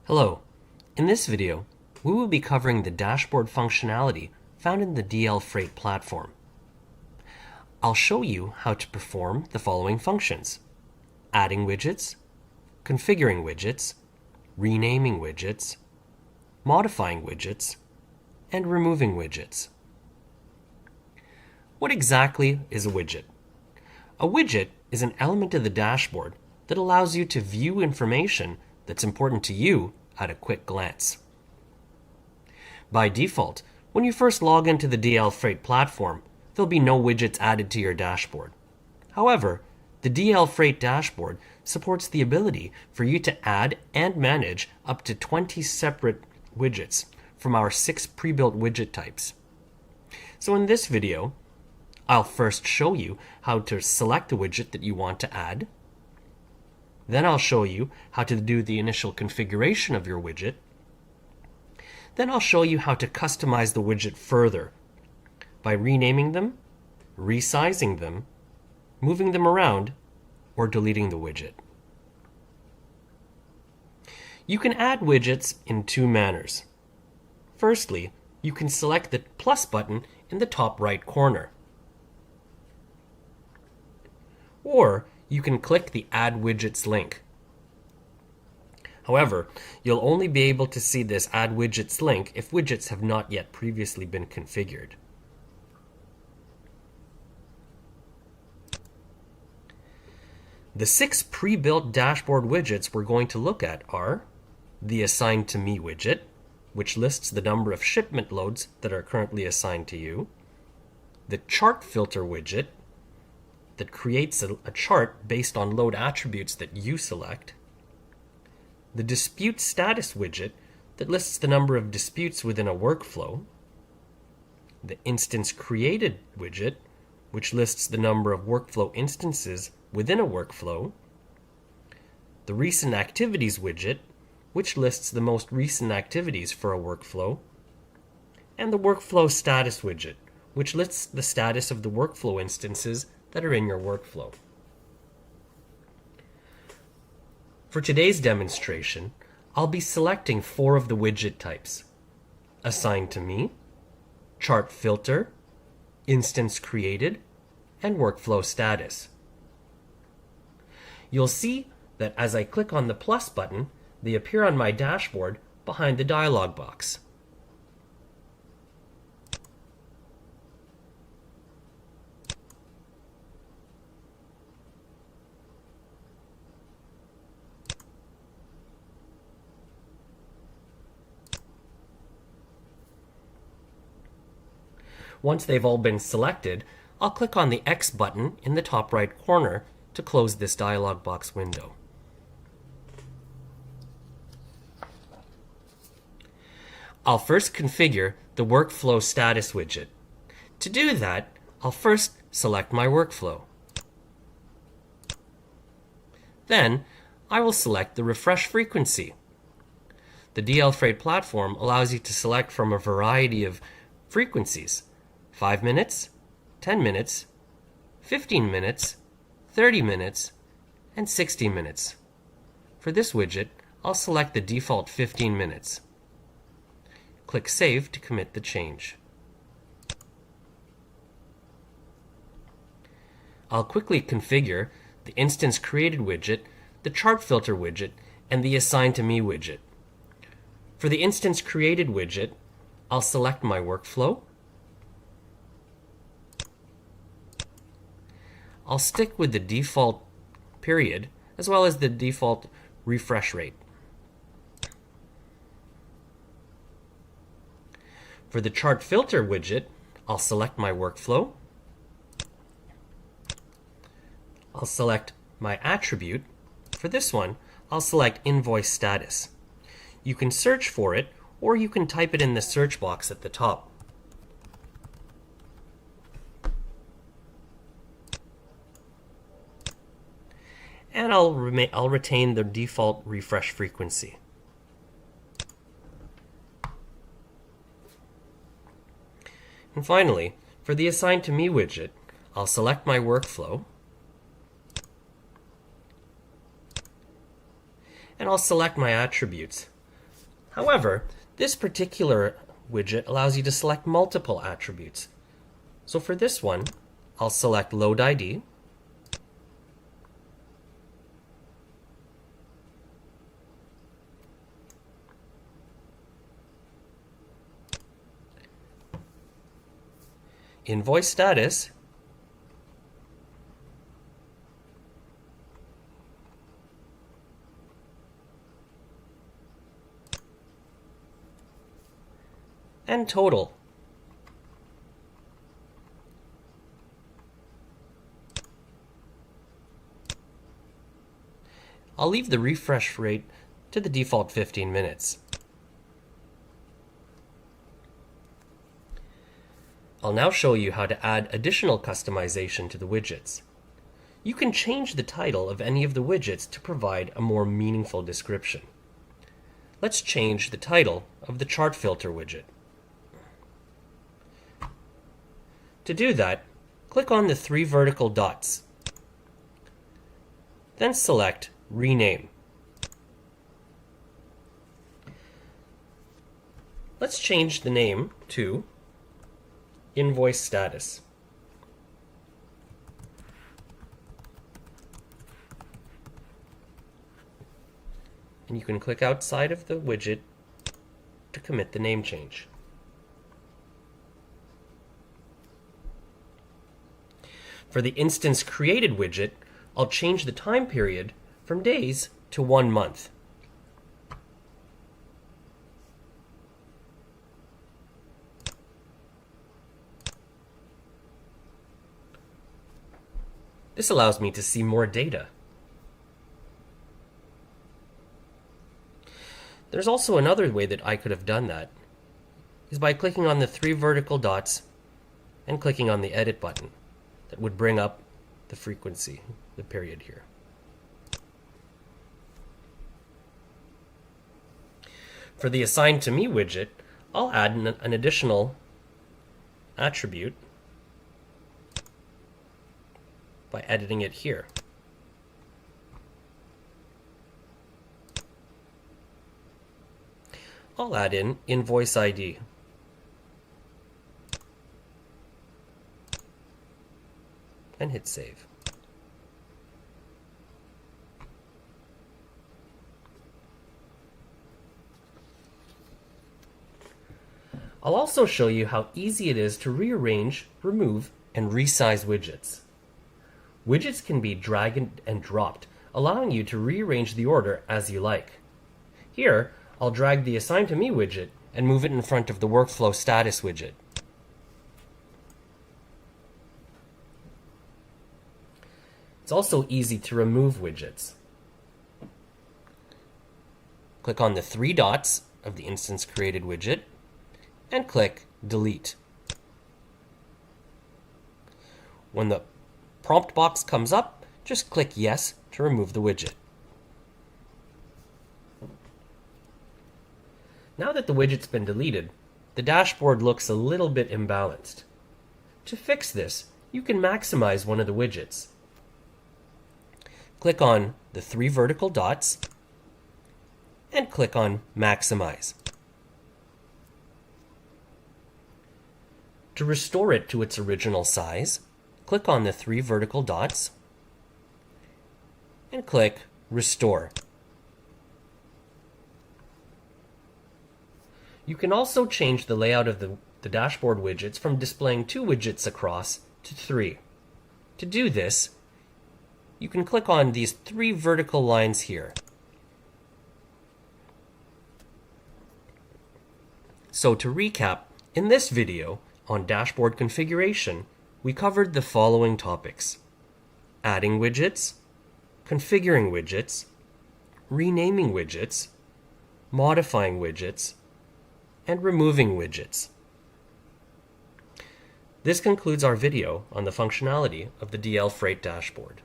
Hello. In this video, we will be covering the dashboard functionality found in the DL Freight platform. I'll show you how to perform the following functions: adding widgets, configuring widgets, renaming widgets, modifying widgets, and removing widgets. What exactly is a widget? A widget is an element of the dashboard that allows you to view information that's important to you at a quick glance. By default, when you first log into the DL Freight platform, there'll be no widgets added to your dashboard. However, the DL Freight dashboard supports the ability for you to add and manage up to 20 separate widgets from our 6 pre-built widget types. So in this video, I'll first show you how to select the widget that you want to add. Then I'll show you how to do the initial configuration of your widget. Then I'll show you how to customize the widget further by renaming them, resizing them, moving them around, or deleting the widget. You can add widgets in 2 manners. Firstly, you can select the plus button in the top right corner. Or you can click the Add Widgets link. However, you'll only be able to see this Add Widgets link if widgets have not yet previously been configured. The 6 pre-built dashboard widgets we're going to look at are the Assigned to Me widget, which lists the number of shipment loads that are currently assigned to you, the Chart Filter widget, that creates a chart based on load attributes that you select, the Dispute Status widget that lists the number of disputes within a workflow, the Instance Created widget, which lists the number of workflow instances within a workflow, the Recent Activities widget, which lists the most recent activities for a workflow, and the Workflow Status widget, which lists the status of the workflow instances that are in your workflow. For today's demonstration, I'll be selecting 4 of the widget types: Assigned to Me, Chart Filter, Instance Created, and Workflow Status. You'll see that as I click on the plus button, they appear on my dashboard behind the dialog box. Once they've all been selected, I'll click on the X button in the top right corner to close this dialog box window. I'll first configure the Workflow Status widget. To do that, I'll first select my workflow. Then, I will select the refresh frequency. The DL Freight platform allows you to select from a variety of frequencies: 5 minutes, 10 minutes, 15 minutes, 30 minutes, and 60 minutes. For this widget, I'll select the default 15 minutes. Click Save to commit the change. I'll quickly configure the Instance Created widget, the Chart Filter widget, and the Assigned to Me widget. For the Instance Created widget, I'll select my workflow. I'll stick with the default period as well as the default refresh rate. For the Chart Filter widget, I'll select my workflow. I'll select my attribute. For this one, I'll select Invoice Status. You can search for it, or you can type it in the search box at the top. And I'll retain the default refresh frequency. And finally, for the Assigned to Me widget, I'll select my workflow, and I'll select my attributes. However, this particular widget allows you to select multiple attributes. So for this one, I'll select Load ID. Invoice status, and total. I'll leave the refresh rate to the default 15 minutes. I'll now show you how to add additional customization to the widgets. You can change the title of any of the widgets to provide a more meaningful description. Let's change the title of the chart filter widget. To do that, click on the 3 vertical dots. Then select Rename. Let's change the name to Invoice Status. And you can click outside of the widget to commit the name change. For the instance created widget, I'll change the time period from days to 1 month. This allows me to see more data. There's also another way that I could have done that, is by clicking on the 3 vertical dots and clicking on the Edit button. That would bring up the frequency, the period here. For the Assign to Me widget, I'll add an additional attribute by editing it here. I'll add in Invoice ID. And hit Save. I'll also show you how easy it is to rearrange, remove, and resize widgets. Widgets can be dragged and dropped, allowing you to rearrange the order as you like. Here, I'll drag the Assign to Me widget and move it in front of the Workflow Status widget. It's also easy to remove widgets. Click on the 3 dots of the instance created widget and click Delete. When the prompt box comes up, just click Yes to remove the widget. Now that the widget's been deleted, the dashboard looks a little bit imbalanced. To fix this, you can maximize one of the widgets. Click on the 3 vertical dots and click on Maximize. To restore it to its original size, click on the 3 vertical dots and click Restore. You can also change the layout of the dashboard widgets from displaying 2 widgets across to 3. To do this, you can click on these 3 vertical lines here. So to recap, in this video on dashboard configuration, we covered the following topics: adding widgets, configuring widgets, renaming widgets, modifying widgets, and removing widgets. This concludes our video on the functionality of the DL Freight dashboard.